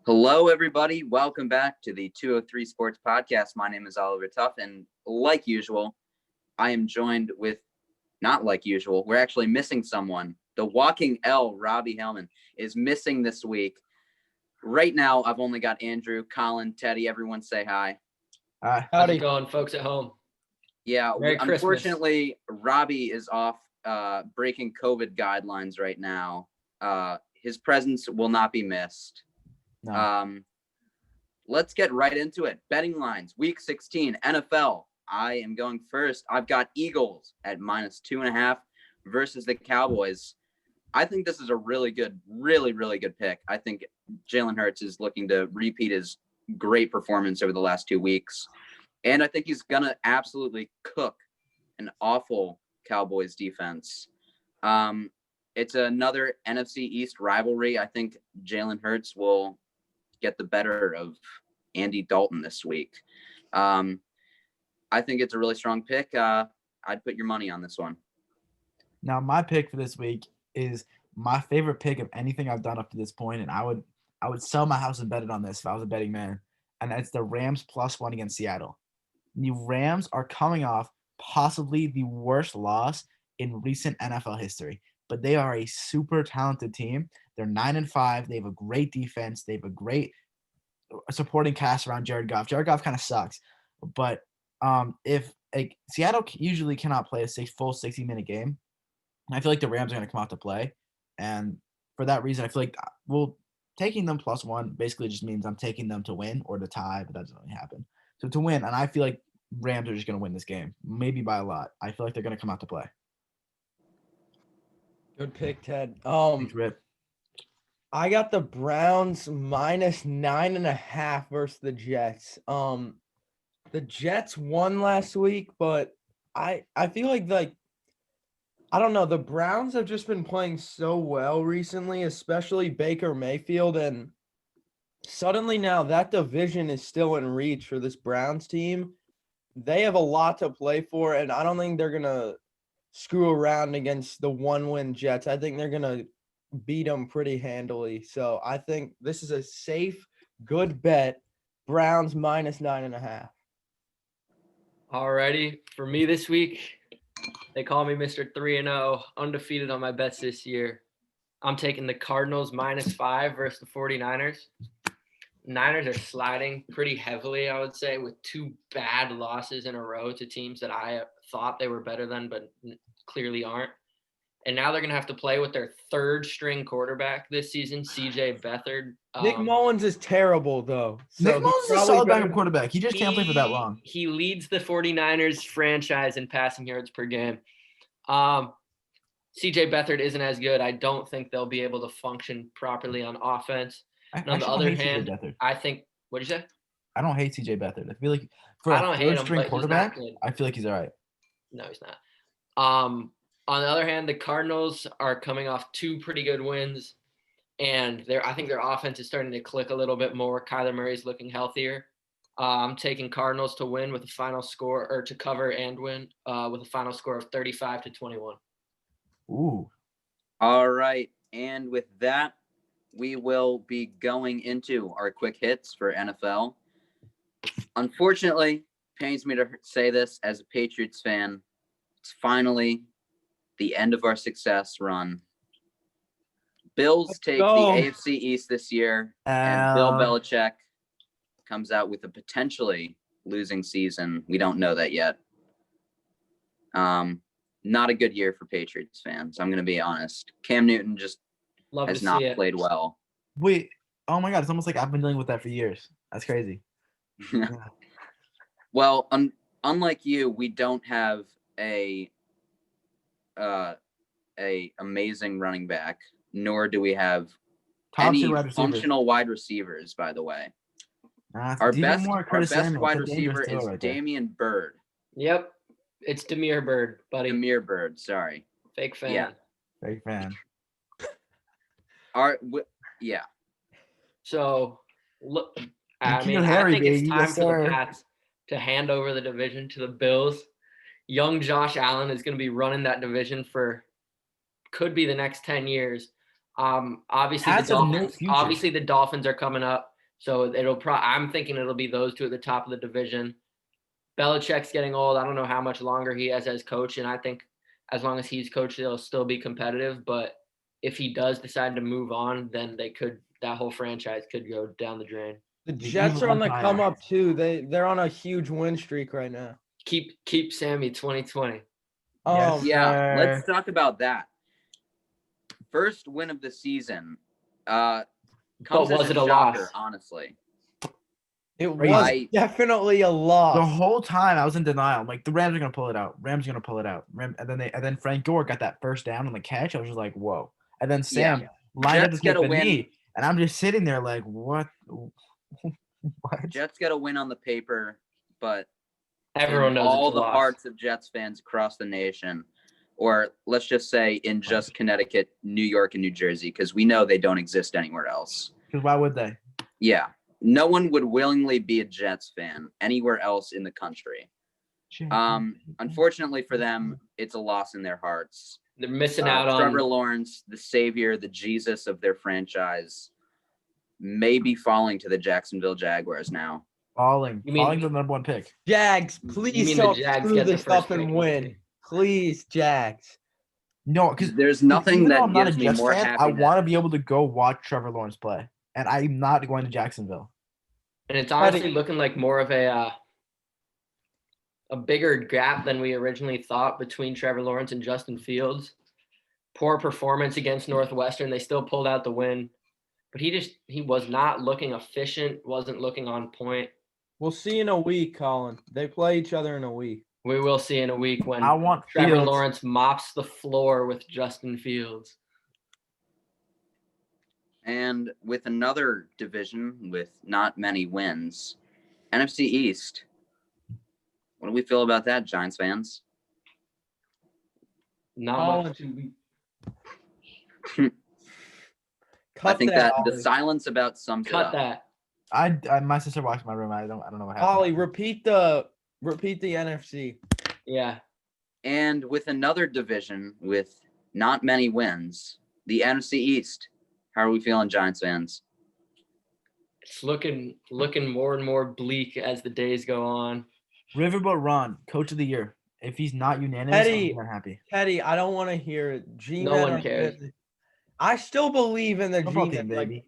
Hello, everybody. Welcome back to the 203 Sports Podcast. My name is Oliver Tuff, and like usual, I am joined with, not like usual, we're actually missing someone. The walking L, Robbie Hellman, is missing this week. Right now, I've only got Andrew, Colin, Teddy. Everyone say hi. How's it going, folks at home? Yeah, Merry Christmas. Unfortunately, Robbie is off breaking COVID guidelines right now. His presence will not be missed. No. Let's get right into it. Betting lines, week 16, NFL. I am going first. I've got Eagles at -2.5 versus the Cowboys. I think this is a really good pick. I think Jalen Hurts is looking to repeat his great performance over the last 2 weeks. And I think he's going to absolutely cook an awful Cowboys defense. It's another NFC East rivalry. I think Jalen Hurts will get the better of Andy Dalton this week. I think it's a really strong pick. I'd put your money on this one. Now, my pick for this week is my favorite pick of anything I've done up to this point, and I would sell my house and bet it on this if I was a betting man. And that's the Rams +1 against Seattle. The Rams are coming off possibly the worst loss in recent NFL history, but they are a super talented team. They're 9-5. They have a great defense. They have a great supporting cast around Jared Goff. Jared Goff kind of sucks, but if Seattle usually cannot play a full 60-minute game, I feel like the Rams are going to come out to play, and for that reason, I feel like taking them +1 basically just means I'm taking them to win or to tie, but that doesn't really happen. So to win, and I feel like Rams are just going to win this game, maybe by a lot. I feel like they're going to come out to play. Good pick, Ted. Thanks, Rip. I got the Browns -9.5 versus the Jets. The Jets won last week, but I feel like I don't know. The Browns have just been playing so well recently, especially Baker Mayfield, and suddenly now that division is still in reach for this Browns team. They have a lot to play for, and I don't think they're gonna screw around against the one-win Jets. I think they're gonna beat them pretty handily. So I think this is a safe, good bet. Browns -9.5. Alrighty, for me this week, they call me Mr. 3-0, undefeated on my bets this year. I'm taking the Cardinals -5 versus the 49ers. Niners are sliding pretty heavily, I would say, with 2 bad losses in a row to teams that I thought they were better than, but clearly aren't. And now they're going to have to play with their 3rd-string quarterback this season, CJ Beathard. Nick Mullins is terrible, though. So Nick Mullins is a solid backup quarterback. He just can't play for that long. He leads the 49ers franchise in passing yards per game. CJ Beathard isn't as good. I don't think they'll be able to function properly on offense. And on the other hand, I think – what did you say? I don't hate CJ Beathard. I feel like for a 3rd-string quarterback, I feel like he's all right. No, he's not. On the other hand, the Cardinals are coming off 2 pretty good wins, and I think their offense is starting to click a little bit more. Kyler Murray's looking healthier. I'm taking Cardinals to win with a final score, or to cover and win with a final score of 35-21. Ooh. All right, and with that, we will be going into our quick hits for NFL. Unfortunately, pains me to say this as a Patriots fan, it's finally the end of our success run. Bills take the AFC East this year, and Bill Belichick comes out with a potentially losing season. We don't know that yet. Not a good year for Patriots fans, I'm going to be honest. Cam Newton just has not played well. Wait, oh my God, it's almost like I've been dealing with that for years. That's crazy. Yeah. Well, unlike you, we don't have a amazing running back, nor do we have any functional wide receivers, by the way. Our best wide receiver is Damian Byrd. Yep. It's Damiere Byrd, buddy. Damiere Byrd, sorry. Fake fan. Yeah. Fake fan. Yeah. So, look, I think it's time for the Pats to hand over the division to the Bills. Young Josh Allen is going to be running that division for could be the next 10 years. Obviously the Dolphins are coming up. So I'm thinking it'll be those two at the top of the division. Belichick's getting old. I don't know how much longer he has as coach, and I think as long as he's coach, they'll still be competitive. But if he does decide to move on, then that whole franchise could go down the drain. The The Jets evil are on the empire. come up too. They're on a huge win streak right now. Keep Sammy 2020. Yes. Yeah, let's Sir. talk about that. First win of the season. Comes But as was it a shocker, loss? honestly. It Crazy. was definitely a loss. The whole time I was in denial. I'm like, the Rams are gonna pull it out. And then Frank Gore got that first down on the catch. I was just like, whoa. And then Sam lined up Jets to get take a the win. knee, and I'm just sitting there like, what? What? Jets get a win on the paper, but Everyone in knows all it's a the loss. hearts of Jets fans across the nation, or let's just say in just Connecticut, New York, and New Jersey, because we know they don't exist anywhere else. Because why would they? Yeah. No one would willingly be a Jets fan anywhere else in the country. Unfortunately for them, it's a loss in their hearts. They're missing out on Trevor Lawrence, the savior, the Jesus of their franchise, may be falling to the Jacksonville Jaguars now. Falling You mean- to the number 1 pick. Jags, You please mean the don't Jags screw get the this first up pick and in win. the game? Please, Jags. No, because There's nothing even though that I'm not a gives me Jets more fan, I happiness. want to be able to go watch Trevor Lawrence play, and I'm not going to Jacksonville. And it's honestly looking like more of a bigger gap than we originally thought between Trevor Lawrence and Justin Fields. Poor performance against Northwestern. They still pulled out the win, but he was not looking efficient, wasn't looking on point. We'll see in a week, Colin. They play each other in a week. We will see in a week when I want Trevor Fields. Lawrence mops the floor with Justin Fields. And with another division with not many wins, NFC East. What do we feel about that, Giants fans? Not much. I think that the Ollie. silence about sums it Cut up. that. I my sister watched my room. I don't know what happened. Ollie, repeat the NFC. Yeah. And with another division with not many wins, the NFC East. How are we feeling, Giants fans? It's looking more and more bleak as the days go on. Riverboat Ron, coach of the year. If he's not unanimous, Eddie. I'm unhappy. Teddy, I don't want to hear it. No one cares. I still believe in the Football G-Men. team, Like, baby.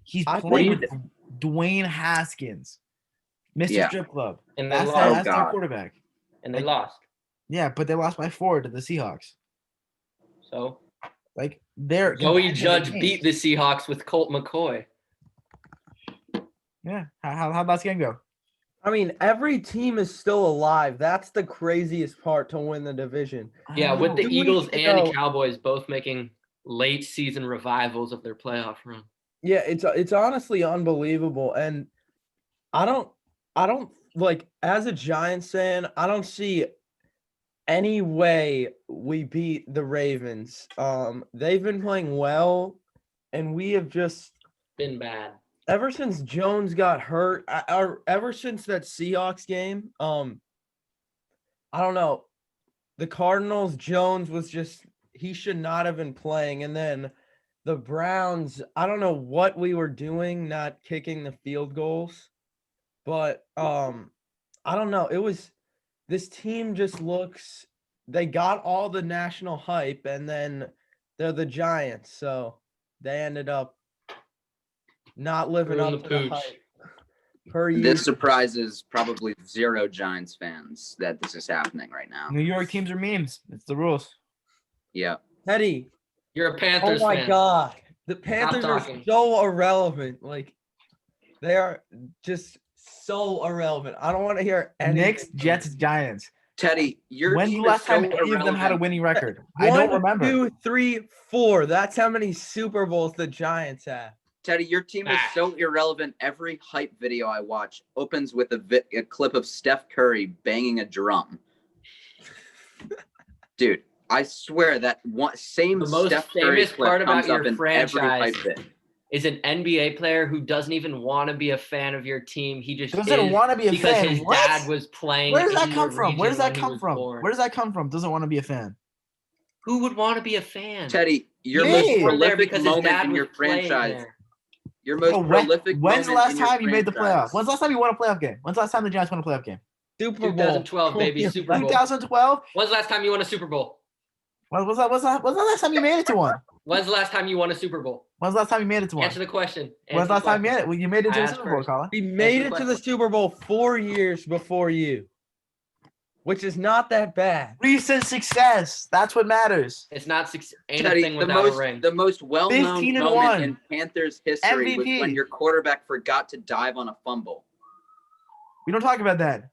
He's I playing think- with Dwayne Haskins, Mr. Yeah. Strip Club. And they That's, lost. that's their God. quarterback. And they lost. Yeah, but they lost by 4 to the Seahawks. So Like they're Joey competitive Judge games. beat the Seahawks with Colt McCoy. Yeah, how'd that game go? I mean, every team is still alive. That's the craziest part to win the division. Yeah, with the 2 Eagles weeks and ago- the Cowboys both making late season revivals of their playoff run. Yeah, it's honestly unbelievable. And I don't like, as a Giants fan, I don't see any way we beat the Ravens. They've been playing well, and we have just Been bad. ever since Jones got hurt, or ever since that Seahawks game, I don't know. The Cardinals, Jones was just, he should not have been playing. And then the Browns, I don't know what we were doing, not kicking the field goals. But I don't know. This team just looks, they got all the national hype, and then they're the Giants. So they ended up not living Screwing up the to the pooch. hype. Per This usual. surprises probably 0 Giants fans that this is happening right now. New York teams are memes. It's the rules. Yeah. Teddy, You're a Panthers oh my fan. God. The Panthers are talking. so irrelevant. Like, they are just so irrelevant. I don't want to hear anything. Knicks, from Jets, them. Giants. Teddy, your When's the team last is time so any of them had a irrelevant. winning record? I don't remember. 1, 2, 3, 4. That's how many Super Bowls the Giants have. Teddy, your team is so irrelevant. Every hype video I watch opens with a clip of Steph Curry banging a drum. Dude, I swear that same The most Steph Curry famous clip part about comes up your in every hype franchise vid. is an NBA player who doesn't even want to be a fan of your team. He just Doesn't is want to be a because fan. his What? dad was playing. Where does that in come the from? Where does region that when he come was from? born. Where does that come from? Doesn't want to be a fan. Who would want to be a fan? Teddy, your Me. most He From there prolific because his moment dad in was your playing franchise. there. Your most Bro, prolific when's the moment last in your time you made the franchise. playoffs? When's the last time you won a playoff game? When's the last time the Giants won a playoff game? Super Bowl 2012, baby, Super Bowl. 2012. When's the last time you won a Super Bowl? When's the last time you made it to one? When's the last time you won a Super Bowl? When's the last time you made it to one? Answer the question. When's the last time you made it? Well, you made it to I a asked Super Bowl, first. Colin. We made the it to the question. Super Bowl 4 years before you, which is not that bad. Recent success. That's what matters. It's not Teddy, anything without a ring. the most well-known 15-1. moment in Panthers history was MVP. when your quarterback forgot to dive on a fumble. We don't talk about that.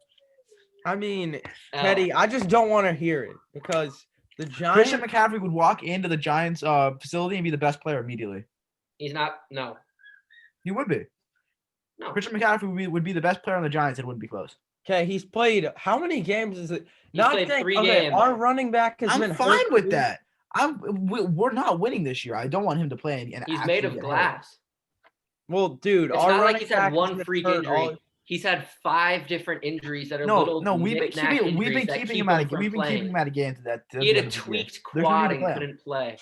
I mean, L. Teddy, I just don't want to hear it because the Giants. Christian McCaffrey would walk into the Giants facility and be the best player immediately. He's not. No. He would be. No. Christian McCaffrey would be the best player on the Giants. It wouldn't be close. Okay, he's played how many games is it? He's played 3 okay, games. our running back has been I'm fine hurt with too. that. We're not winning this year. I don't want him to play. And He's actually made of get hurt. glass. Well, dude, It's our not like running he's back had has one been freak hurt injury. all- He's had 5 different injuries that are No, little. we've been knick-knack keeping injuries that keeping keep him out of from we've been playing. keeping him out of games. He had a tweaked There's no quad need to and play him. couldn't play.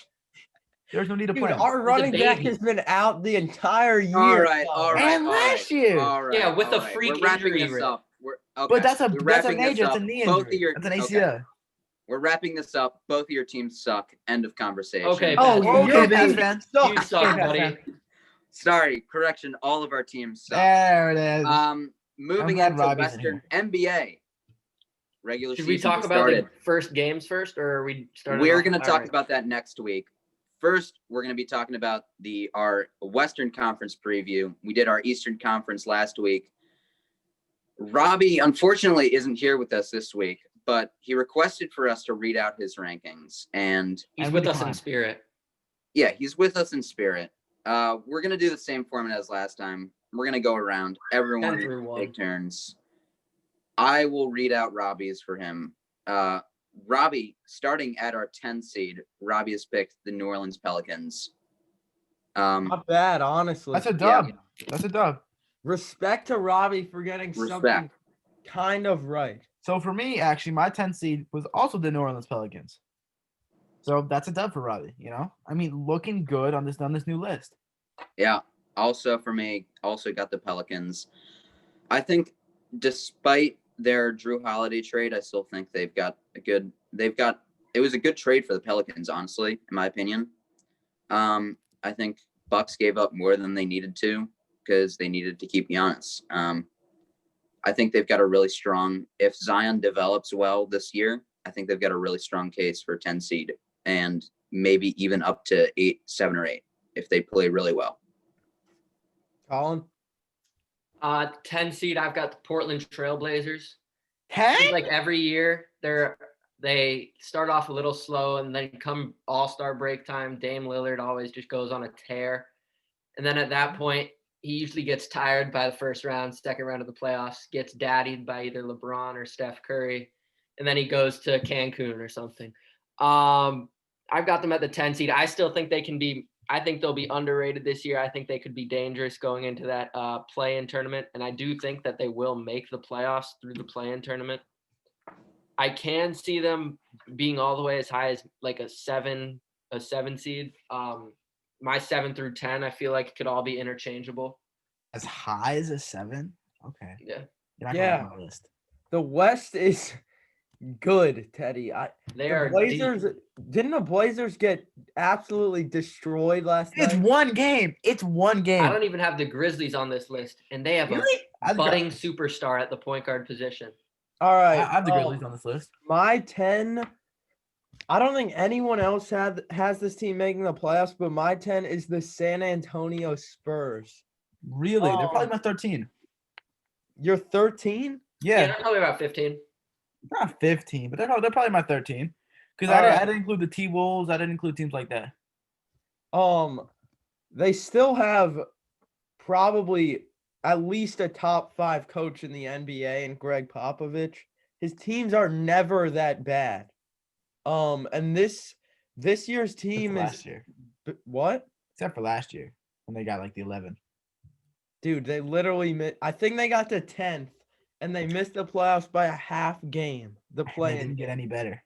There's no need to Dude, play him. our running back baby. has been out the entire year. All right, all right. And all last right, year. all right, Yeah, with all a right. freak We're wrapping injury, this Rick. up. Okay, But that's a we're that's a wrapping this major. It's a up. knee Both injury. of your That's an okay. ACL. We're wrapping this up. Both of your teams suck. End of conversation. Okay, Oh, Pat. Okay, your Pats team fans. sucks. You suck, Okay, buddy. Pat. Sorry, correction. All of our teams suck. There it is. Moving glad into Robbie's in Western NBA. Regular Should season we talk just about started. the first games first, or are we starting? We're off? going to All talk right. about that next week. First, we're going to be talking about our Western Conference preview. We did our Eastern Conference last week. Robbie, unfortunately, isn't here with us this week, but he requested for us to read out his rankings. And He's And with we us in declined. spirit. yeah, he's with us in spirit. We're going to do the same format as last time. We're going to go around. 10 Everyone through 1. take turns. I will read out Robbie's for him. Robbie, starting at our 10 seed, Robbie has picked the New Orleans Pelicans. Not bad, honestly. That's a dub. That's a dub. Respect to Robbie for getting something kind of right. So for me, actually, my 10th seed was also the New Orleans Pelicans. So that's a dub for Robbie. You know, I mean, looking good on this new list. Yeah. Also for me, also got the Pelicans. I think despite their Drew Holiday trade, I still think it was a good trade for the Pelicans, honestly, in my opinion. I think Bucks gave up more than they needed to because they needed to keep Giannis. I think they've got a really strong, if Zion develops well this year, I think they've got a really strong case for 10 seed and maybe even up to 8, 7 or 8 if they play really well. Colin? 10 seed. I've got the Portland Trailblazers. 10? Seems like every year they start off a little slow, and then come All-Star break time, Dame Lillard always just goes on a tear. And then at that point, he usually gets tired by the first round, second round of the playoffs, gets daddied by either LeBron or Steph Curry, and then he goes to Cancun or something. I've got them at the 10 seed. I still think I think they'll be underrated this year. I think they could be dangerous going into that play-in tournament, and I do think that they will make the playoffs through the play-in tournament. I can see them being all the way as high as like a 7 seed. My 7 through 10, I feel like it could all be interchangeable. As high as a 7? Okay. Yeah. You're not Yeah. going on my list. The West is good, Teddy. They The are Blazers deep. didn't the Blazers get absolutely destroyed last It's night? one game. It's one game. I don't even have the Grizzlies on this list, and they have Really? a budding superstar at the point guard position. All right. I have the Grizzlies on this list. My 10, I don't think anyone else has this team making the playoffs, but my 10 is the San Antonio Spurs. Really? They're probably Um, my 13. You're 13? Yeah, Yeah, they're probably about 15. not 15, but they're probably my 13. Because All right. I didn't include the T-Wolves. I didn't include teams like that. They still have probably at least a top 5 coach in the NBA and Greg Popovich. His teams are never that bad. And this year's Except team for is last year. what? Except for last year when they got like the 11. Dude, they literally I think they got to 10th and they missed the playoffs by a half game. The They play-in didn't get any better.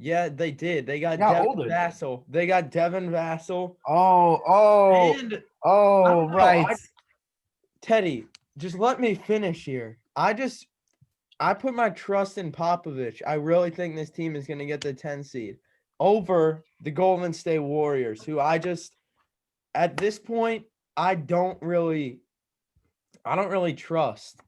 Yeah, they did. They got Got Devin older. Vassell. They got Devin Vassell. Oh, And I oh, don't know. right. Teddy, just let me finish here. I put my trust in Popovich. I really think this team is going to get the 10 seed over the Golden State Warriors, who at this point, I don't really trust.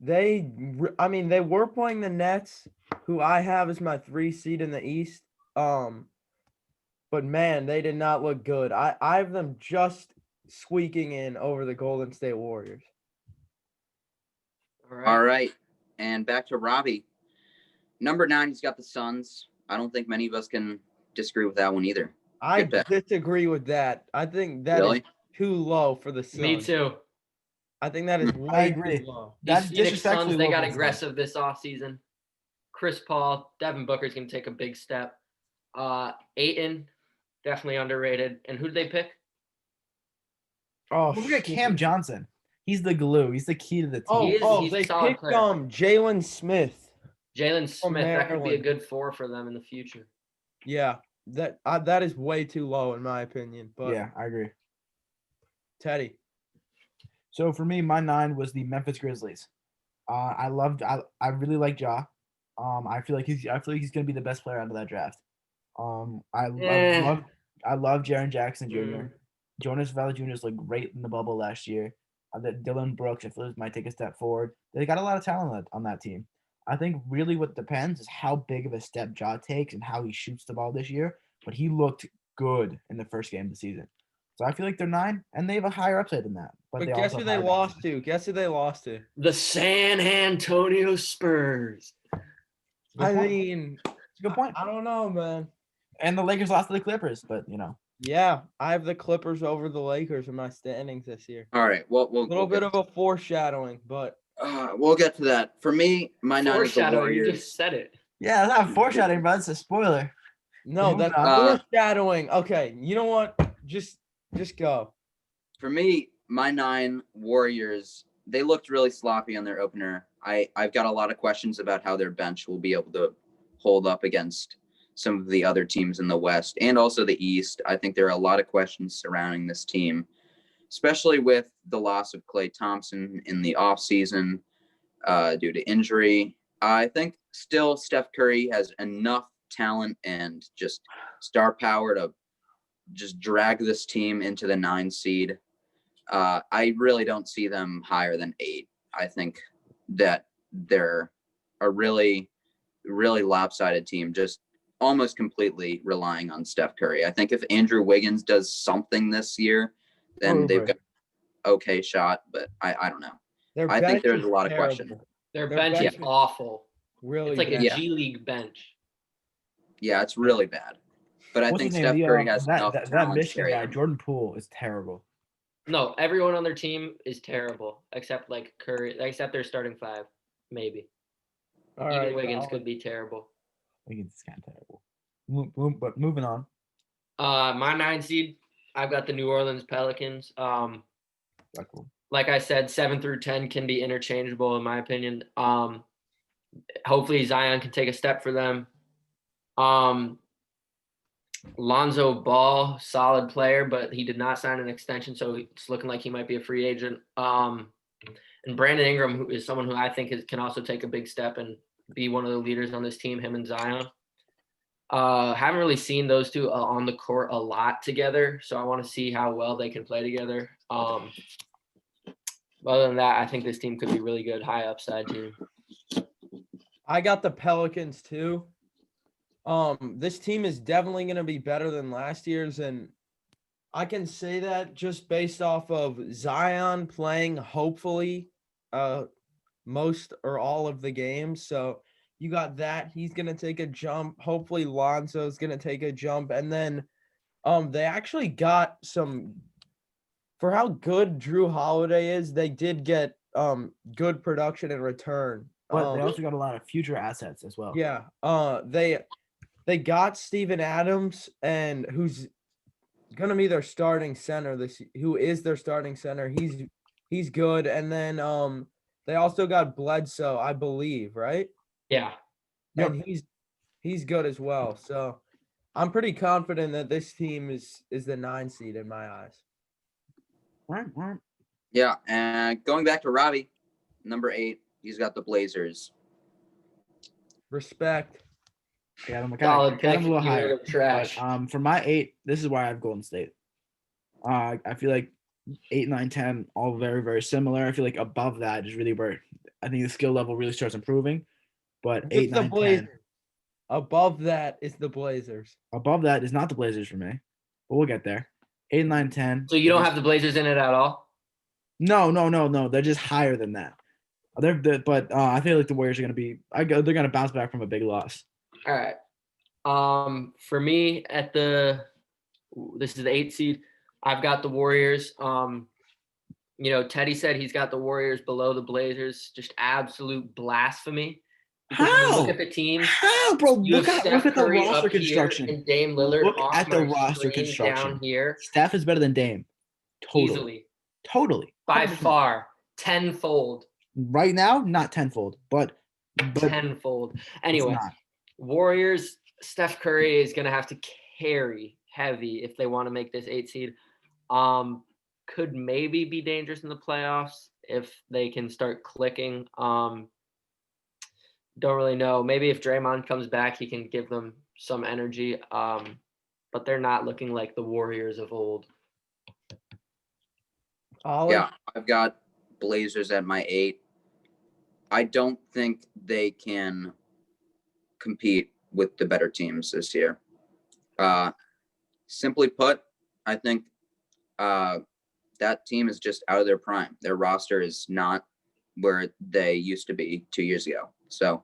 They were playing the Nets, who I have as my 3 seed in the East. But man, they did not look good. I have them just squeaking in over the Golden State Warriors. All right. And back to Robbie. Number 9, he's got the Suns. I don't think many of us can disagree with that one either. I Good pick. disagree with that. I think that is Really? too low for the Suns. Me too. I think that is I way agree. too low. That's These Phoenix disrespectfully Suns, they low got for the Suns. aggressive this offseason. Chris Paul, Devin Booker's going to take a big step. Ayton, definitely underrated. And who did they pick? Oh, Don't forget shit. Cam Johnson. He's the glue. He's the key to the team. He's a they solid picked player. Jalen Smith. Jalen from Smith, that could be a Maryland. good 4 for them in the future. Yeah, that is way too low in my opinion. But Yeah, I agree. Teddy, So for me, my 9 was the Memphis Grizzlies. I really like Ja. I feel like he's gonna be the best player out of that draft. I love Jaren Jackson Jr. Mm. Jonas Valanciunas looked great in the bubble last year. That Dylan Brooks, I feel might take a step forward. They got a lot of talent on that team. I think really what depends is how big of a step Ja takes and how he shoots the ball this year. But he looked good in the first game of the season. So I feel like they're 9, and they have a higher upside than that. but they guess also who have they higher lost downside. to? Guess who they lost to? The San Antonio Spurs. Good I point. mean, It's a good point. I don't know, man. And the Lakers lost to the Clippers, but Yeah, I have the Clippers over the Lakers in my standings this year. All right. Well, A little bit of a foreshadowing, but we'll get to that. For me, my 9 is the Foreshadowing, you Warriors. just said it. yeah, it's not foreshadowing, but it's a spoiler. no, moving that's on. foreshadowing. Okay, you know what? Just go. For me, my 9 Warriors, they looked really sloppy on their opener. I've got a lot of questions about how their bench will be able to hold up against some of the other teams in the West and also the East. I think there are a lot of questions surrounding this team, especially with the loss of Klay Thompson in the offseason due to injury. I think still Steph Curry has enough talent and just star power to just drag this team into the 9 seed. I really don't see them higher than 8. I think that they're a really, really lopsided team, just almost completely relying on Steph Curry. I think if Andrew Wiggins does something this year, then they've got an okay shot, but I don't know. I think there's a lot of questions. Their Their bench is bench is awful. Really, It's like bad. a G League bench. Yeah, it's really bad. But I What's think his name? Steph Curry has enough that talent to Michigan carry guy, them. Jordan Poole, is terrible. No, everyone on their team is terrible except like Curry, except their starting 5, maybe. All Even right, Wiggins Colin. could be terrible. Wiggins is kind of terrible. But moving on. My 9 seed, I've got the New Orleans Pelicans. That's cool. Like I said, 7 through 10 can be interchangeable in my opinion. Hopefully Zion can take a step for them. Lonzo Ball, solid player, but he did not sign an extension, so it's looking like he might be a free agent. And Brandon Ingram, who is someone who I think can also take a big step and be one of the leaders on this team, him and Zion. Haven't really seen those two on the court a lot together, so I want to see how well they can play together. Other than that, I think this team could be really good, high upside team. I got the Pelicans too. This team is definitely going to be better than last year's, and I can say that just based off of Zion playing hopefully most or all of the games. So you got that. He's going to take a jump. Hopefully Lonzo's going to take a jump. And then they actually got some – for how good Drew Holiday is, they did get good production in return. But they also got a lot of future assets as well. Yeah. They got Steven Adams, and who's gonna be their starting center. Who is their starting center? He's good. And then they also got Bledsoe, I believe, right? Yeah. Yep. And he's good as well. So I'm pretty confident that this team is the 9 seed in my eyes. All right. Yeah, and going back to Robbie, number 8, he's got the Blazers. Respect. Yeah, I'm Solid kind of pick. a little You higher. were trash. But, for my 8, this is why I have Golden State. I feel like 8, 9, 10, all very, very similar. I feel like above that is really where I think the skill level really starts improving. But 8, It's the 9, 10, Blazers. Above that is the Blazers. above that is not the Blazers for me. But we'll get there. 8, 9, 10. So you don't have the Blazers in it at all? No. They're just higher than that. But I feel like the Warriors are going to be. They're going to bounce back from a big loss. All right. For me, this is the 8 seed. I've got the Warriors. Teddy said he's got the Warriors below the Blazers. Just absolute blasphemy. Because when you look at the team, How, bro? you Look have at Steph the Curry roster up here construction. and Dame Lillard. Look off at the my roster screen construction. down here. Steph is better than Dame. Easily, by 100%. far, tenfold. Right now, not tenfold, but Tenfold. it's Anyway, not. Warriors, Steph Curry is going to have to carry heavy if they want to make this 8 seed. Could maybe be dangerous in the playoffs if they can start clicking. Don't really know. Maybe if Draymond comes back, he can give them some energy. But they're not looking like the Warriors of old. Ollie? Yeah, I've got Blazers at my 8. I don't think they can compete with the better teams this year. Simply put, I think that team is just out of their prime. Their roster is not where they used to be 2 years ago. So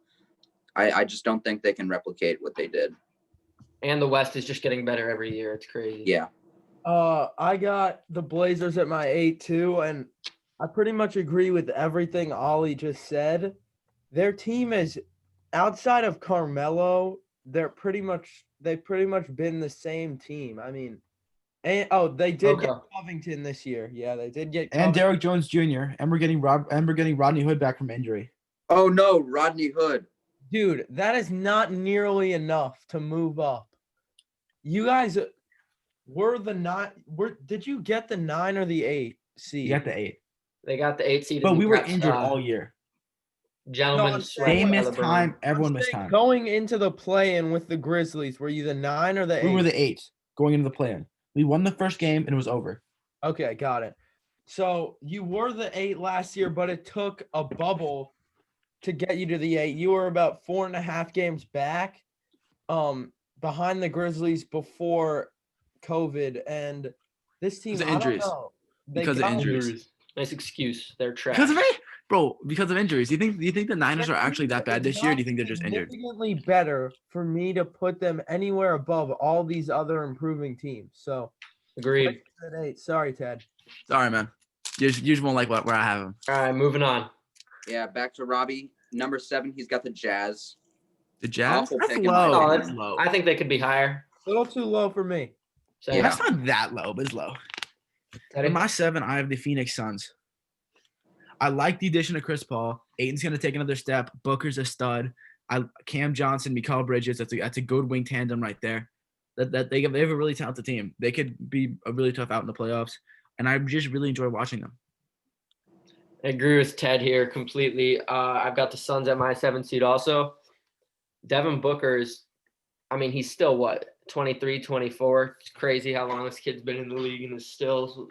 I just don't think they can replicate what they did. And the West is just getting better every year. It's crazy. Yeah. I got the Blazers at my 8 too, and I pretty much agree with everything Ollie just said. Their team is outside of Carmelo, they've pretty much been the same team. I mean, and they did get Okay. Covington this year. Yeah, they did get And Covington. Derrick Jones Jr. And we're getting Rodney Hood back from injury. Oh no, Rodney Hood. Dude, that is not nearly enough to move up. You guys were the 9. Did you get the 9 or the 8 seed? You got the 8. They got the 8 seed. But and we were got, injured all year. Gentlemen, No, I'm sweat saying- They Well, missed time. Everyone missed time. Going into the play-in with the Grizzlies, were you the 9 or the 8? We were the 8 going into the play-in. We won the first game and it was over. Okay, got it. So you were the 8 last year, but it took a bubble to get you to the 8. You were about 4.5 games back, behind the Grizzlies before COVID, and this team, Because of I don't injuries. know. They Because of got- injuries. Nice excuse. They're trash. Because of it, bro. Because of injuries. Do you think the Niners are actually that bad this year? Or do you think they're just injured? Significantly better for me to put them anywhere above all these other improving teams. So Agreed. at 8. Sorry, Ted. Sorry, man. You just won't like where I have them. All right, moving on. Yeah, back to Robbie. Number 7, he's got the Jazz. The Jazz? Awful That's pick in my low. opinion. That's low. I think they could be higher. A little too low for me. So, Yeah. That's not that low, but it's low. Teddy? For my 7, I have the Phoenix Suns. I like the addition of Chris Paul. Aiton's going to take another step. Booker's a stud. Cam Johnson, Mikal Bridges. That's a good wing tandem right there. That they have a really talented team. They could be a really tough out in the playoffs, and I just really enjoy watching them. I agree with Ted here completely. I've got the Suns at my 7 seed also. Devin Booker is, he's still what, 23, 24. It's crazy how long this kid's been in the league and is still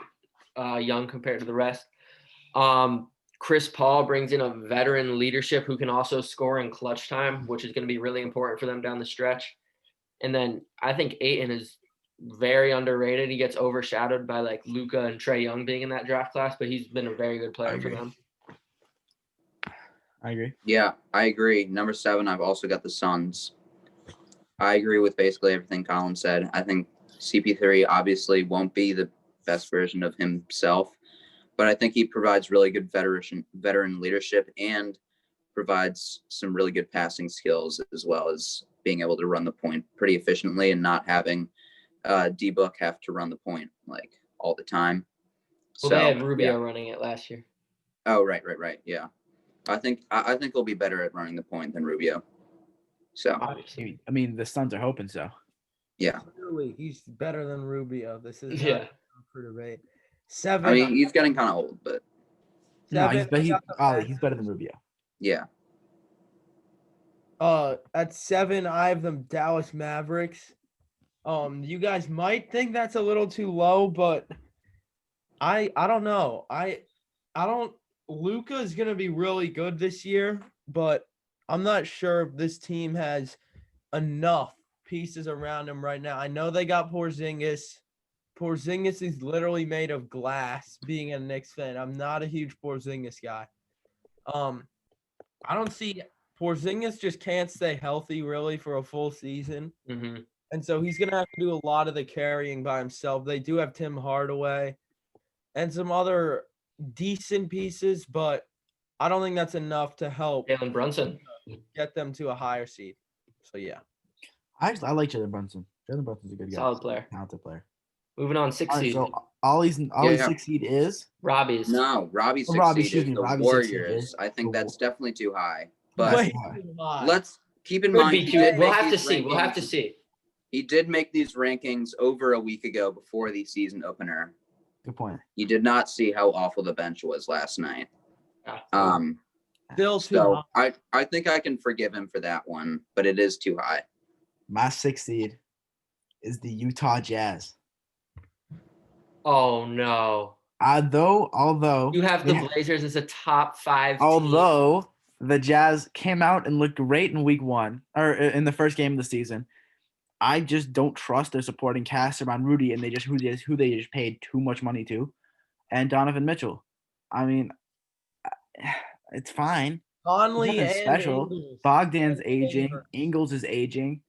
young compared to the rest. Chris Paul brings in a veteran leadership who can also score in clutch time, which is going to be really important for them down the stretch. And then I think Ayton is very underrated. He gets overshadowed by like Luka and Trae Young being in that draft class, but he's been a very good player for agree. them. I agree. Yeah, I agree. Number 7, I've also got the Suns. I agree with basically everything Colin said. I think CP3 obviously won't be the best version of himself, but I think he provides really good veteran leadership and provides some really good passing skills, as well as being able to run the point pretty efficiently and not having D-Book have to run the point like all the time. Well, they had Rubio running it last year. Oh, right. Yeah. I think he'll be better at running the point than Rubio. So Obviously. I mean, the Suns are hoping so. yeah, Clearly, he's better than Rubio. This is Yeah. not up for debate. 7. I mean he's getting kind of old, but No, 7. but I got the Ollie, he's Magic. better than Rubio. yeah. At 7, I have them Dallas Mavericks. You guys might think that's a little too low, but I don't know. I don't. Luca is gonna be really good this year, but I'm not sure if this team has enough pieces around him right now. I know they got Porzingis. Porzingis is literally made of glass. Being a Knicks fan, I'm not a huge Porzingis guy. I don't see Porzingis just can't stay healthy really for a full season. hmm And so he's going to have to do a lot of the carrying by himself. They do have Tim Hardaway and some other decent pieces, but I don't think that's enough to help Jalen Brunson. get them to a higher seed. So, yeah. I like Jalen Brunson. Jalen Brunson's a good guy. Solid player. Talented player. Moving on, 6 All right, seed. so Ollie's Yeah. 6th seed is Robbie's. No, Robbie's Oh, 6th Robbie, seed excuse is me, the Robbie's 6th seed Warriors. is I think the that's definitely too high. That's But Way high. too high. let's keep in Could mind be he too. did We'll make have to these see. We'll have to rankings- see. He did make these rankings over a week ago before the season opener. Good point. You did not see how awful the bench was last night. Ah, Still too So high. I think I can forgive him for that one, but it is too high. My 6th seed is the Utah Jazz. Oh no. Although You have they the Blazers as a top 5 team. although the Jazz came out and looked great in week 1 or in the first game of the season, I just don't trust their supporting cast around Rudy and who they just paid too much money to, and Donovan Mitchell. I mean, it's fine. Conley nothing and special. Ingles. Bogdan's And aging. Favors. Ingles is aging.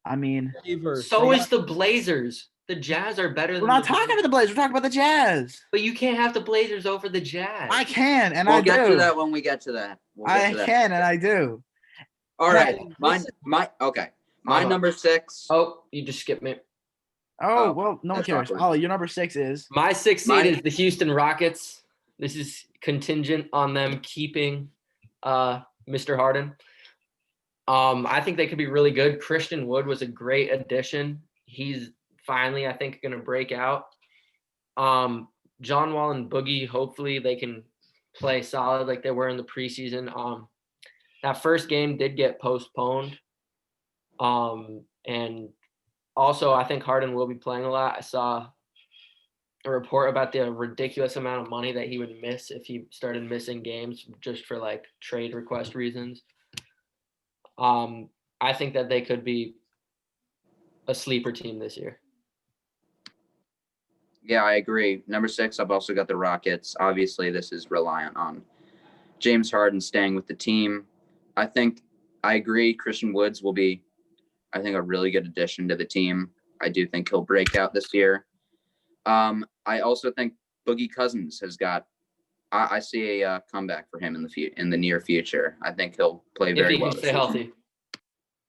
I mean, Favors. So They is the Blazers. The Jazz are better we're than not the talking about the Blazers. We're talking about the Jazz. But you can't have the Blazers over the Jazz. I can, and We'll I get do. to that when we get to that. We'll get I to that. can, and I do. All right. Hey, My listen- okay. My Uh-huh. number 6. Oh, you just skipped me. Oh, Oh, well, no one that's cares. awkward. Ollie, your number 6 is My 6th seed My- is the Houston Rockets. This is contingent on them keeping Mr. Harden. I think they could be really good. Christian Wood was a great addition. He's finally, I think, going to break out. John Wall and Boogie, hopefully they can play solid like they were in the preseason. That first game did get postponed. And also, I think Harden will be playing a lot. I saw a report about the ridiculous amount of money that he would miss if he started missing games just for like trade request reasons. I think that they could be a sleeper team this year. Yeah, I agree. Number 6, I've also got the Rockets. Obviously, this is reliant on James Harden staying with the team. I agree. Christian Woods will be, I think, a really good addition to the team. I do think he'll break out this year. I also think Boogie Cousins has got. I see a comeback for him in the near future. I think he'll play If very he well. can this stay season. healthy.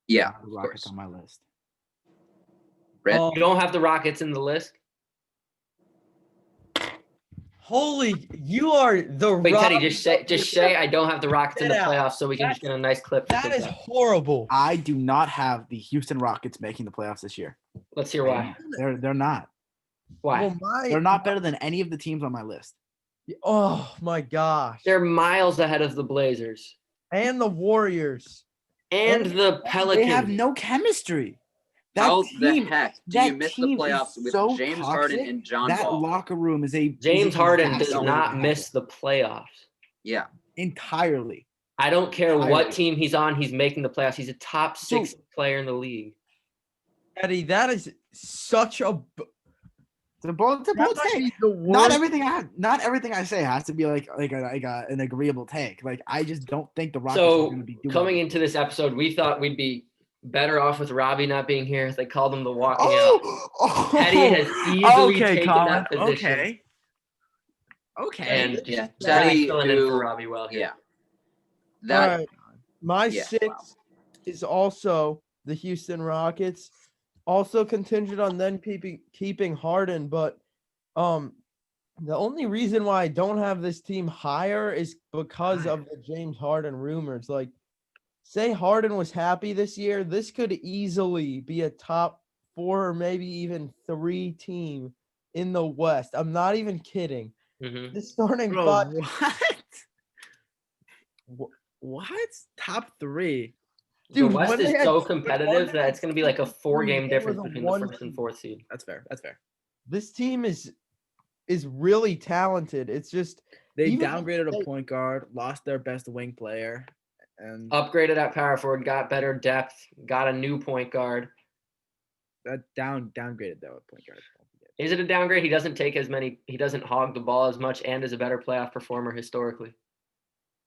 Yeah, the of Rockets course. on my list. Red. Oh, You don't have the Rockets in the list? holy, you are the Wait, Teddy, Rockets just say I don't have the Rockets in the Get out. playoffs so we can just get a nice clip. to That take is that. horrible. I do not have the Houston Rockets making the playoffs this year. Let's hear why. They're not. Why? Well, They're not better than any of the teams on my list. Oh my gosh. They're miles ahead of the Blazers And the Warriors. and the Pelicans. They have no chemistry. That How the team, heck do you that miss the team is playoffs with so James toxic. Harden and John that Wall? locker room is a James Harden does disaster not miss the playoffs. Yeah, entirely. I don't care what Entirely. team he's on, he's making the playoffs. He's a top 6 player in the league. Eddie, that is such a It's a bold that might take. be the Not worst. everything I say has to be an agreeable take. Like I just don't think the Rockets are So going to be doing coming it. into this episode, we thought we'd be better off with Robbie not being here. They called him the walking out. Oh, Teddy has easily taken that position. Okay. And Yeah, just Teddy, filling in who- for Robbie well here. yeah. All That right. My yeah, 6 wow. is also the Houston Rockets. Also contingent on them keeping Harden, but the only reason why I don't have this team higher is because of the James Harden rumors. Like say Harden was happy this year, this could easily be a top 4 or maybe even 3 team in the West. I'm not even kidding. Mhm. The starting Bro, five. What? Top 3? The Dude, West when they is had- so when competitive Harden that had it's going to be like a 63, four-game they were difference the between the one first and seed. fourth seed. That's fair. This team is really talented. It's just They even downgraded they- a point guard, lost their best wing player, and Upgraded at power forward, got better depth, got a new point guard. that downgraded though at point guard. Don't forget. Is it a downgrade? He doesn't take as many. He doesn't hog the ball as much, and is a better playoff performer historically.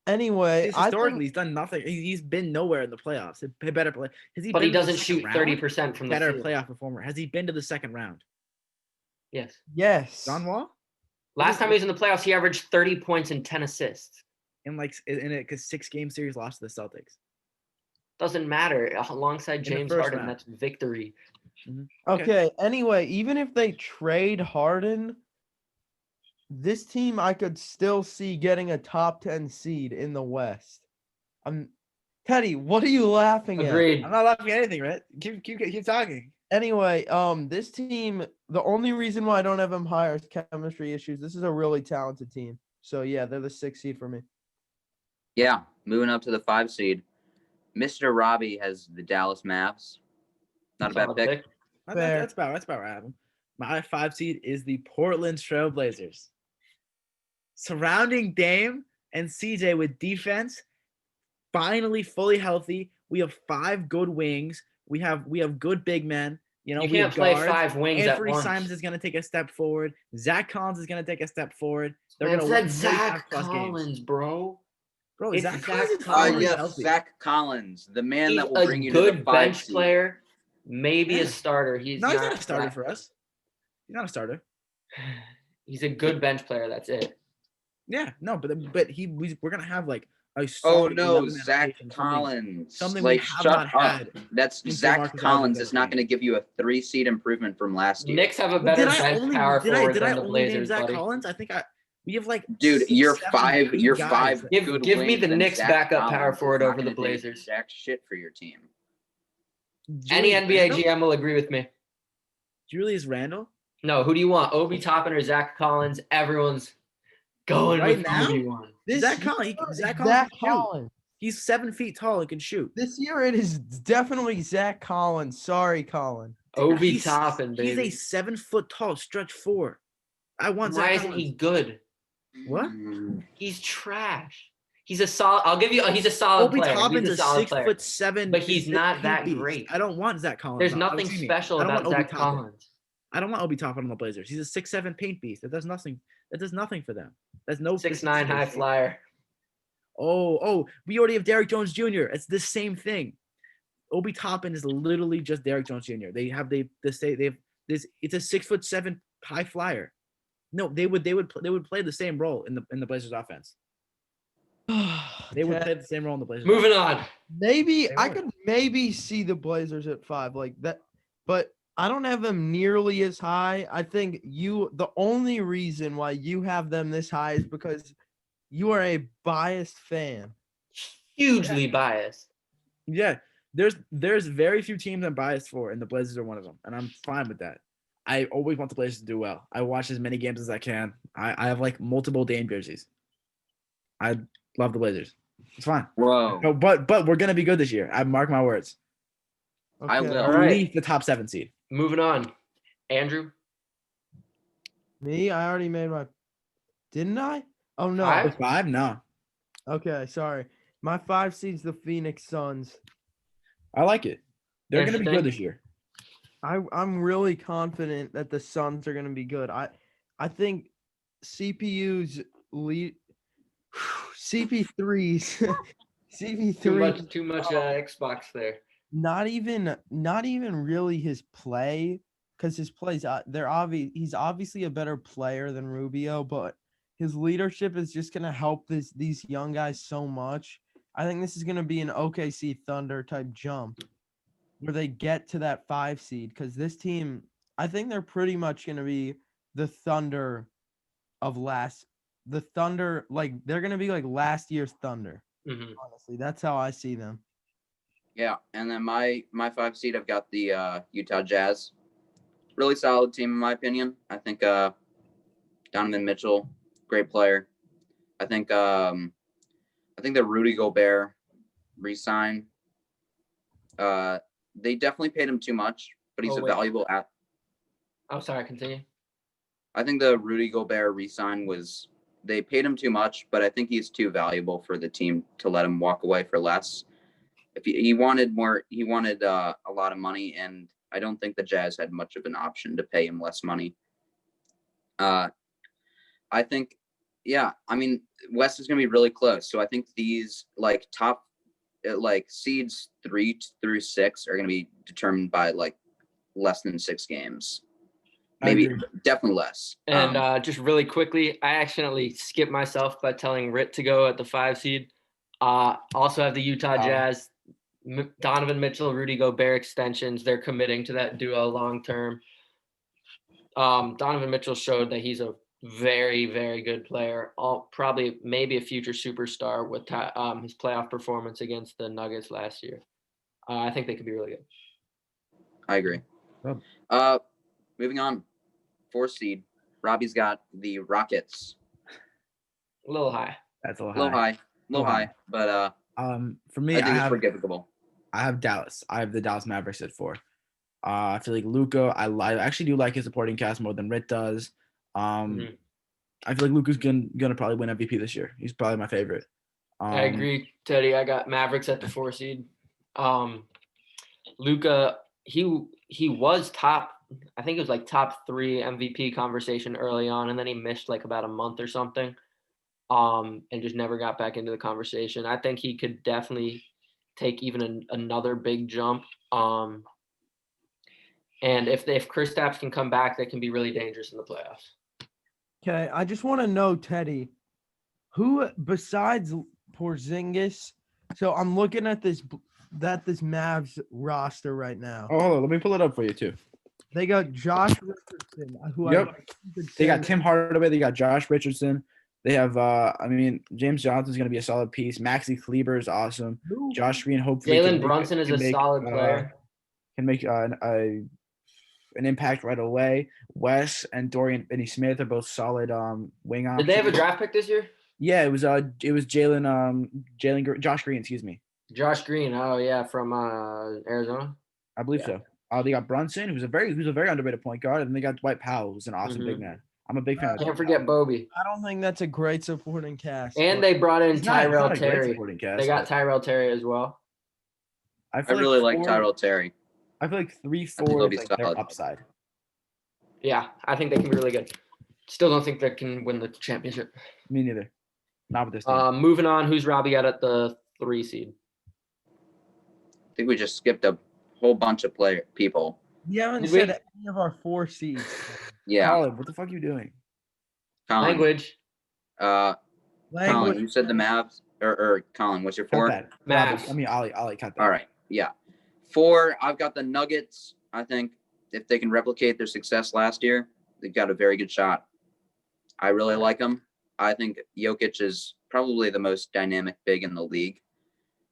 anyway, I Historically, think he's done nothing. He's been nowhere in the playoffs. He better play. Has he But he been to the doesn't second shoot round? 30% from the Better field. playoff performer. Has he been to the second round? Yes. yes. John Wall Last time he was in the playoffs, he averaged 30 points and 10 assists. in it because 6-game series lost to the Celtics. Doesn't matter. Alongside the James first Harden, round. that's victory. Okay. Anyway, even if they trade Harden, this team I could still see getting a top 10 seed in the West. Teddy, what are you laughing at? Agreed. I'm not laughing at anything, right? Keep talking. Anyway, this team, the only reason why I don't have them higher is chemistry issues. This is a really talented team. So yeah, they're the 6th seed for me. Yeah, moving up to the 5 seed. Mr. Robbie has the Dallas Mavs. Not a bad Solid pick. Fair. That's about where I have him. My 5 seed is the Portland Trailblazers. Surrounding Dame and CJ with defense, finally fully healthy. We have 5 good wings. We have good big men. You know, You we can't have play guards. 5 wings at Anthony once. Simons is going to take a step forward. Zach Collins is going to take a step forward. They're Man, going to said win Zach 45+ Collins, games. bro. Bro, It's Zach Zach Collins is Collins. finally Yes, healthy. Zach Collins, the man He's that will a bring you to the good 5 bench seed. player, maybe Yeah. a starter. He's No, he's not not a starter that- for us. He's not a starter. He's a good bench player. That's it. Yeah, no, but we're gonna have like a Oh solid no, 11 Zach rotation, Collins. something we like, have shut not up. had That's since Zach DeMarcus Collins Cousins is not going to give you a 3 seed improvement from last year. Knicks have a But better did I bench only power did I forward did I than the only name Blazers, Zach buddy. Collins? I think we have like Dude, 6, you're 7 5. good You're guys. 5 Give good me wings, the and Knicks Zach backup power Collins is forward not over the gonna do Blazers. Jack shit for your team. Any Julius NBA Randle? GM will agree with me. Julius Randle. No, who do you want? Obi Toppin or Zach Collins? Everyone's going Right with now? Obi-Wan. This Zach year, Collins. it's Zach Collins Zach can shoot. Collins. He's 7 feet tall and can shoot. This year it is definitely Zach Collins. Sorry, Colin. Obi He's- Toppin, He's baby. a 7 foot tall stretch 4. I want Why Zach isn't Collins. he good? What? He's trash. He's a solid. I'll give you. He's a solid Obi player. Toppin's He's a a solid player. 6'7", But he's not that beast. great. I don't want Zach Collins. There's on- nothing what do you mean? special I don't about want Obi Zach Toppin. Collins. I don't want Obi Toppin on the Blazers. He's a 6'7" paint beast. That does nothing. That does nothing for them. That's no 6'9" high consistency. flyer. Oh, we already have Derrick Jones Jr. It's the same thing. Obi Toppin is literally just Derrick Jones Jr. They have this. It's a 6'7" high flyer. No, they would play the same role in the Blazers offense. They would play the same role in the Blazers. Moving on. Maybe They I would. could maybe see the Blazers at 5 like that, but I don't have them nearly as high. I think the only reason why you have them this high is because you are a biased fan. Hugely biased. Yeah, there's very few teams I'm biased for, and the Blazers are one of them, and I'm fine with that. I always want the Blazers to do well. I watch as many games as I can. I have like multiple Dame jerseys. I love the Blazers. It's fine. Whoa. No, but we're gonna be good this year. I mark my words. I will. All At right. least the top 7 seed. Moving on. Andrew. Me, I already made my. Didn't I? Oh no. Five? 5? No, Okay, sorry. My 5 seed's the Phoenix Suns. I like it. They're gonna be Interesting. good this year. I'm really confident that the Suns are going to be good. I think CPU's lead CP3's CP3 Too much Xbox there. not even really his play, because his plays he's obviously a better player than Rubio, but his leadership is just going to help these young guys so much. I think this is going to be an OKC Thunder type jump where they get to that 5 seed, because this team, I think they're pretty much going to be the Thunder like they're going to be like last year's Thunder. Mhm. Honestly, that's how I see them. Yeah, and then my 5 seed, I've got the Utah Jazz. Really solid team in my opinion. I think Donovan Mitchell, great player. I think the Rudy Gobert re-sign. They definitely paid him too much, but he's Oh, a wait. valuable I'm sorry, continue. I think the Rudy Gobert re-sign they paid him too much, but I think he's too valuable for the team to let him walk away for less. If he wanted more, he wanted a lot of money, and I don't think the Jazz had much of an option to pay him less money. I think, yeah, I mean, West is going to be really close. So I think these top seeds 3 through 6 are going to be determined by less than 6 games. Maybe definitely less. And just really quickly, I accidentally skipped myself by telling Rit to go at the 5 seed. Also have the Utah Jazz, Donovan Mitchell, Rudy Gobert extensions. They're committing to that duo long term. Donovan Mitchell showed that he's a very, very good player. Probably maybe a future superstar with his playoff performance against the Nuggets last year. I think they could be really good. I agree. Oh. Moving on, 4 seed. Robbie's got the Rockets. A little high. That's a little high. But for me, I think it's forgivable. I have Dallas. I have the Dallas Mavericks at 4. I feel like Luka. I actually do like his supporting cast more than Rit does. I feel like Luka's gonna probably win MVP this year. He's probably my favorite. I agree, Teddy. I got Mavericks at the 4 seed. Luka, he was top. I think it was top 3 MVP conversation early on, and then he missed about a month or something, and just never got back into the conversation. I think he could definitely take even another big jump. And if Kristaps can come back, they can be really dangerous in the playoffs. Okay, I just want to know, Teddy, who besides Porzingis? So I'm looking at this Mavs roster right now. Oh, hold on, let me pull it up for you too. They got Josh Richardson, who they got Tim Hardaway. They got Josh Richardson. They have, James Johnson's going to be a solid piece. Maxi Kleber is awesome. Josh Green, hopefully. Jalen Brunson is a solid player. Can make an impact right away. Wes and Dorian Finney-Smith are both solid wing options. Did they have a draft pick this year? Yeah, it was Josh Green, excuse me. Josh Green, oh yeah, from Arizona. I believe so. They got Brunson, who's a very underrated point guard, and they got Dwight Powell, who's an awesome big man. I'm a big fan. Can't forget Bobby. I don't think that's a great supporting cast. And they brought in Tyrell Terry. Cast, they got Tyrell Terry as well. I really like Tyrell Terry. I feel like 3-4 is their upside. Yeah, I think they can be really good. Still don't think they can win the championship. Me neither. Not with this team. Moving on, who's Robbie got at the 3 seed? I think we just skipped a whole bunch of people. You haven't said any of our 4 seeds. Yeah. Colin, what the fuck are you doing? Colin. Language. Colin, you said the Mavs. Or Colin, what's your 4? Mavs. I mean, Ollie cut that. All right. Yeah. 4, I've got the Nuggets. I think if they can replicate their success last year, they've got a very good shot. I really like them. I think Jokic is probably the most dynamic big in the league.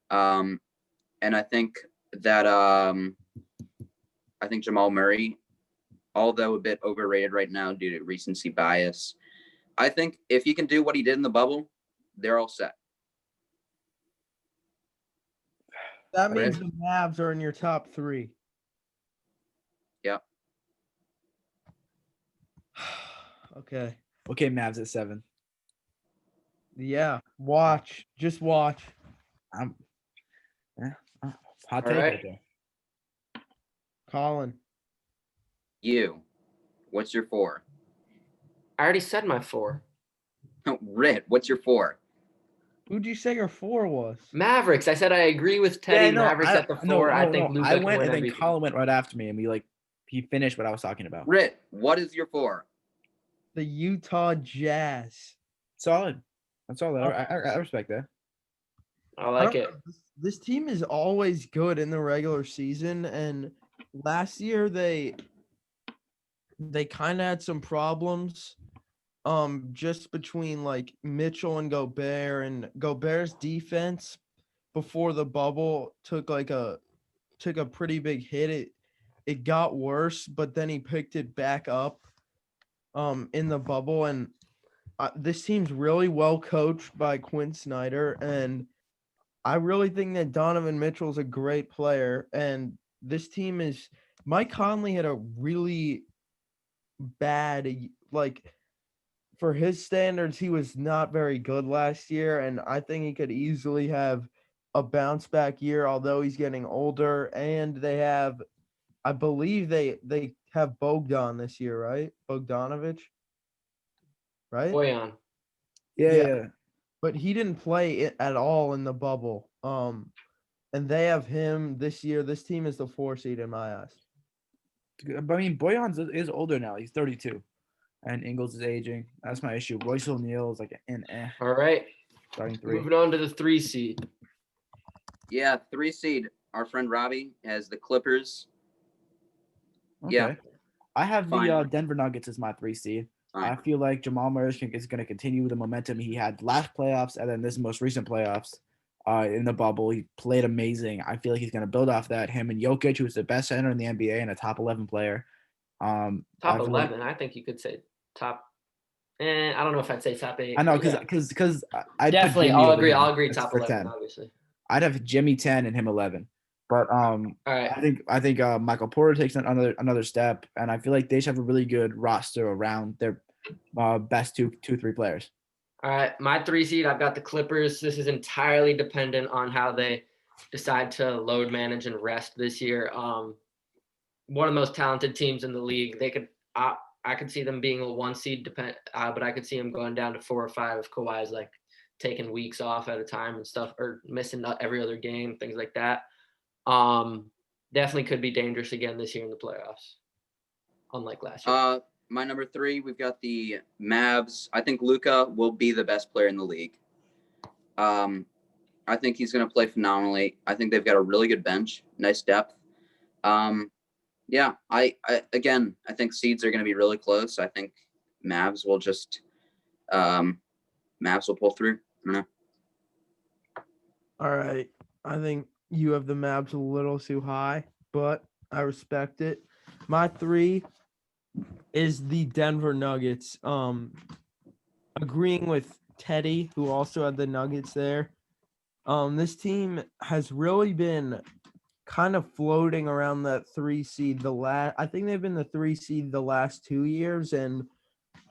And I think that Jamal Murray, although a bit overrated right now due to recency bias, I think if he can do what he did in the bubble, they're all set. That means the Mavs are in your top 3. Yep. Okay. Okay, Mavs at 7. Yeah. Watch. Just watch. Hot take right there. Colin. What's your 4? I already said my 4. Rit, what's your 4? Who'd you say your 4 was? Mavericks. I said I agree with Teddy. Mavericks at the 4. I think Luka I went can win and then Colin went right after me, and he finished what I was talking about. Rit, what is your 4? The Utah Jazz. Solid. That's all. I respect that. I like it. This team is always good in the regular season, and last year they kind of had some problems just between Mitchell and Gobert, and Gobert's defense before the bubble took a pretty big hit. It got worse, but then he picked it back up in the bubble, and this team's really well coached by Quinn Snyder, and I really think that Donovan Mitchell's a great player, and this team is Mike Conley had a really bad like for his standards, he was not very good last year, and I think he could easily have a bounce back year, although he's getting older. And they have, I believe they have Bogdan this year, right? Bogdanovich, right? Boyan. Yeah. But he didn't play it at all in the bubble. And they have him this year. This team is the 4 seed in my eyes. But I mean, Boyan is older now. He's 32, and Ingles is aging. That's my issue. Royce O'Neal is like an All right. starting 3. Moving on to the 3 seed. Yeah, 3 seed. Our friend Robbie has the Clippers. Okay. Yeah. I have the Fine. Denver Nuggets as my 3 seed. Fine. I feel like Jamal Murray is going to continue the momentum he had last playoffs and then this most recent playoffs in the bubble. He played amazing. I feel like he's going to build off that. Him and Jokic, who's the best center in the NBA and a top 11 player. Top I feel like- 11. I think you could say top. I don't know if I'd say top 8. I know but because I definitely. I'll agree. Top for 11, 10. obviously. I'd have Jimmy 10 and him 11. But All right. I think Michael Porter takes another step, and I feel like they should have a really good roster around their best 3 players. All right, my 3 seed, I've got the Clippers. This is entirely dependent on how they decide to load manage and rest this year. One of the most talented teams in the league. They could, I could see them being a 1 seed, but I could see them going down to 4 or 5 if Kawhi's like taking weeks off at a time and stuff, or missing every other game, things like that. Definitely could be dangerous again this year in the playoffs, unlike last year. My number 3, we've got the Mavs. I think Luka will be the best player in the league. I think he's going to play phenomenally. I think they've got a really good bench, nice depth. Yeah, I think seeds are going to be really close. I think Mavs will pull through. I don't know. All right. I think you have the Mavs a little too high, but I respect it. My 3 is the Denver Nuggets. Agreeing with Teddy, who also had the Nuggets there. This team has really been kind of floating around that 3 seed. I think they've been the 3 seed the last 2 years, and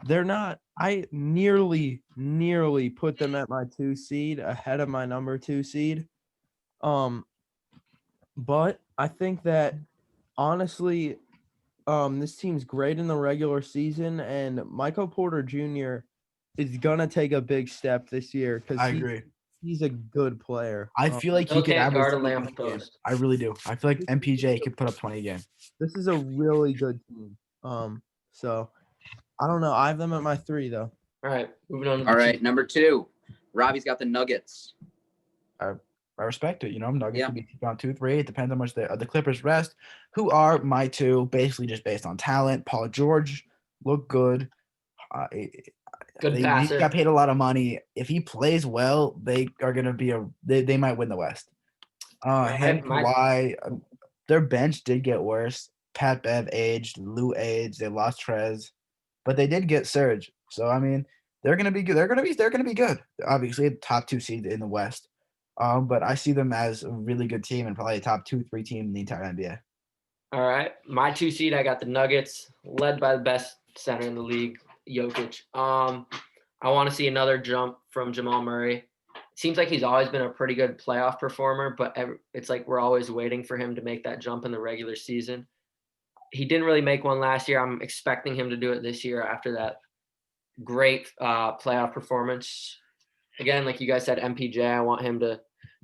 they're not. I nearly put them at my 2 seed ahead of my number 2 seed. But I think that honestly, this team's great in the regular season, and Michael Porter Jr. is gonna take a big step this year because I agree. He's a good player. I feel like he could can't average guard a 20 lamp a game. post. I really do. I feel like MPJ could put up 20 a game. This is a really good team. So I don't know. I have them at my 3 though. All right, moving on. To All right, number 2, Robbie's got the Nuggets. I respect it. Nuggets Yeah. could be on 2-3. It depends how much the Clippers rest. Who are my 2? Basically, just based on talent. Paul George look good. Good He passer. got paid a lot of money. If he plays well, they are going to be they might win the West. Kawhi, their bench did get worse. Pat Bev aged, Lou aged. They lost Trez, but they did get Serge. So I mean, they're going to be good. They're going to be good. Obviously, top 2 seed in the West. But I see them as a really good team and probably a top 2-3 team in the entire NBA. All right, my 2 seed, I got the Nuggets, led by the best center in the league, Jokic. I want to see another jump from Jamal Murray. It seems like he's always been a pretty good playoff performer, but it's like we're always waiting for him to make that jump in the regular season. He didn't really make one last year. I'm expecting him to do it this year after that great playoff performance. Again, like you guys said, MPJ, I want him to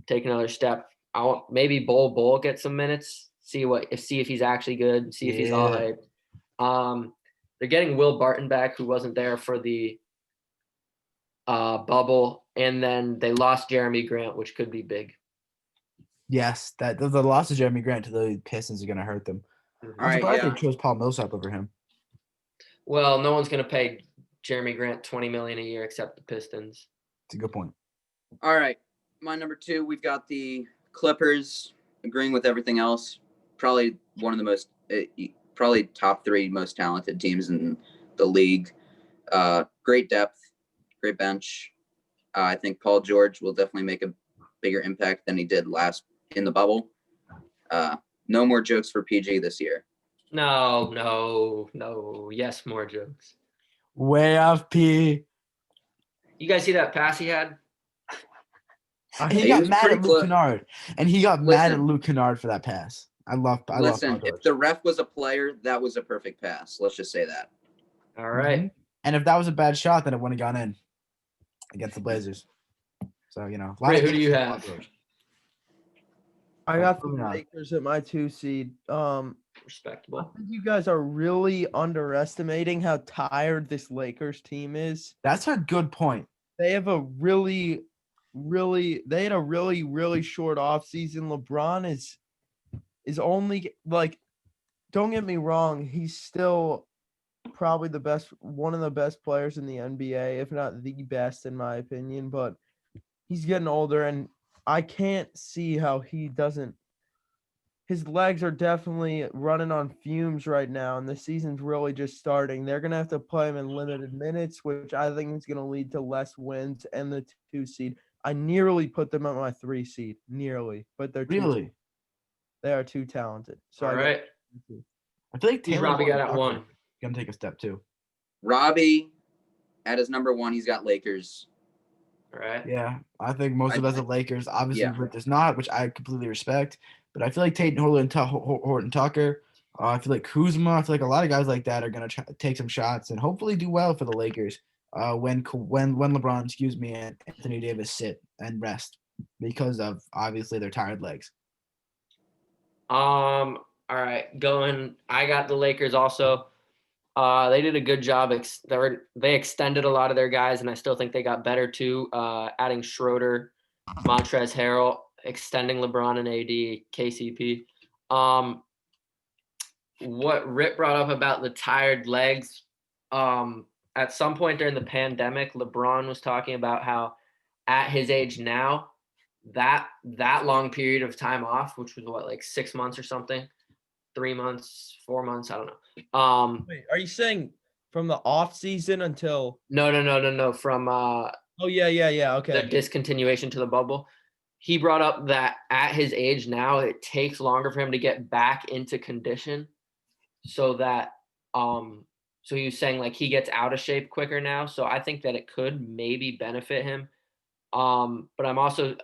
take another step. I want maybe Bol get some minutes, see if he's actually good, see if he's all hyped. They're getting Will Barton back, who wasn't there for the bubble, and then they lost Jeremy Grant, which could be big. Yes, that the loss of Jeremy Grant to the Pistons is going to hurt them. All I'm right, surprised yeah. they chose Paul Millsap over him. Well, no one's going to pay Jeremy Grant $20 million a year except the Pistons. It's a good point. All right, My number 2, we've got the Clippers, agreeing with everything else. Probably one of the most, probably top 3 most talented teams in the league. Great depth, great bench. I think Paul George will definitely make a bigger impact than he did last in the bubble. No more jokes for PG this year. No. Yes, more jokes. Way off P. You guys see that pass he had? And he He got was mad pretty at Luke close. Kennard. And he got mad at Listen. Luke Kennard for that pass. I love Paul Listen, George. if the ref was a player, that was a perfect pass. Let's just say that. All right. Mhm. And if that was a bad shot, then it wouldn't have gone in against the Blazers. So, you know. Ray, who do you have? I got the Moving on. Lakers at my 2 seed. I Respectable. think you guys are really underestimating how tired this Lakers team is. That's a good point. They have a really short offseason. LeBron is only like, don't get me wrong, he's still probably one of the best players in the NBA, if not the best in my opinion, but he's getting older and I can't see how he doesn't. His legs are definitely running on fumes right now, and the season's really just starting. They're going to have to play him in limited minutes, which I think is going to lead to less wins and the 2 seed. I nearly put them at my 3 seed, but they're Really? they are too talented. So All right. I feel like Who's Taylor Robbie got at Horton-Tucker 1? Gonna take a step too. Robbie, at his number 1, he's got Lakers. All right. Yeah, I think most of us are Lakers. Obviously, Yeah. Rick does not, which I completely respect. But I feel like Tate Horton-Tucker. I feel like Kuzma. I feel like a lot of guys like that are gonna take some shots and hopefully do well for the Lakers. When LeBron, and Anthony Davis sit and rest because of obviously their tired legs. All right. I got the Lakers also. They did a good job. They extended a lot of their guys, and I still think they got better too. Adding Schroeder, Montrezl Harrell, extending LeBron and AD, KCP. What Rip brought up about the tired legs. At some point during the pandemic, LeBron was talking about how at his age now, that long period of time off, which was like 6 months or something, 3 months, 4 months, I don't know. Wait, are you saying from the off season until? No. From Oh yeah. Okay. the discontinuation to the bubble. He brought up that at his age now, it takes longer for him to get back into condition, so that so he was saying like he gets out of shape quicker now. So I think that it could maybe benefit him. But I also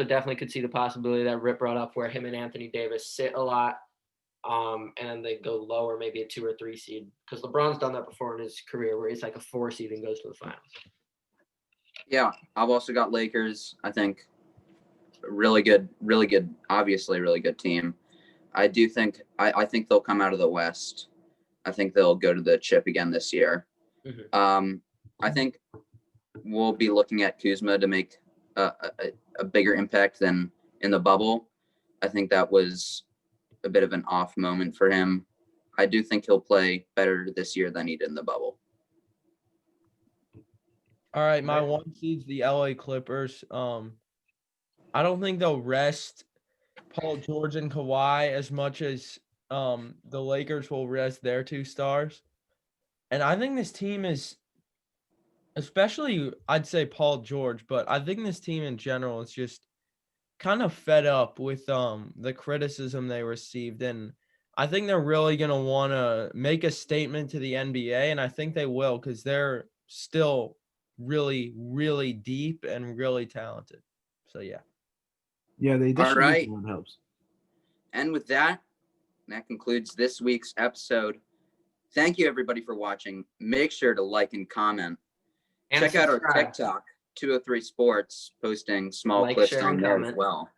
definitely could see the possibility that Rip brought up where him and Anthony Davis sit a lot. And then they go lower, maybe a 2 or 3 seed. Because LeBron's done that before in his career where he's like a 4 seed and goes to the finals. Yeah, I've also got Lakers. I think really good, obviously really good team. I do think I think they'll come out of the West. I think they'll go to the chip again this year. Mhm. I think we'll be looking at Kuzma to make a bigger impact than in the bubble. I think that was a bit of an off moment for him. I do think he'll play better this year than he did in the bubble. All right, my 1 seed's the LA Clippers. I don't think they'll rest Paul George and Kawhi as much as the Lakers will rest their 2 stars. And I think this team is, especially I'd say Paul George, but I think this team in general is just kind of fed up with the criticism they received, and I think they're really going to want to make a statement to the NBA, and I think they will because they're still really, really deep and really talented. So yeah. Yeah, they All right. helps. And with that concludes this week's episode. Thank you everybody for watching. Make sure to like and comment. And Check out our subscribe. TikTok, 203 Sports, posting small Like, clips share, on and there as comment. well.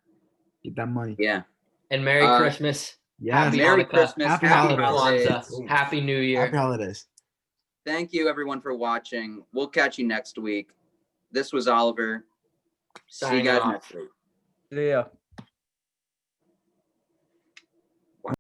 Get that money. Yeah. And Merry Christmas. Yeah. Happy Merry Hanukkah. Christmas. Happy Happy holidays. Kwanzaa. Happy New Year. Happy holidays. Thank you everyone for watching. We'll catch you next week. This was Oliver. See you Signing guys off. next week. Yeah.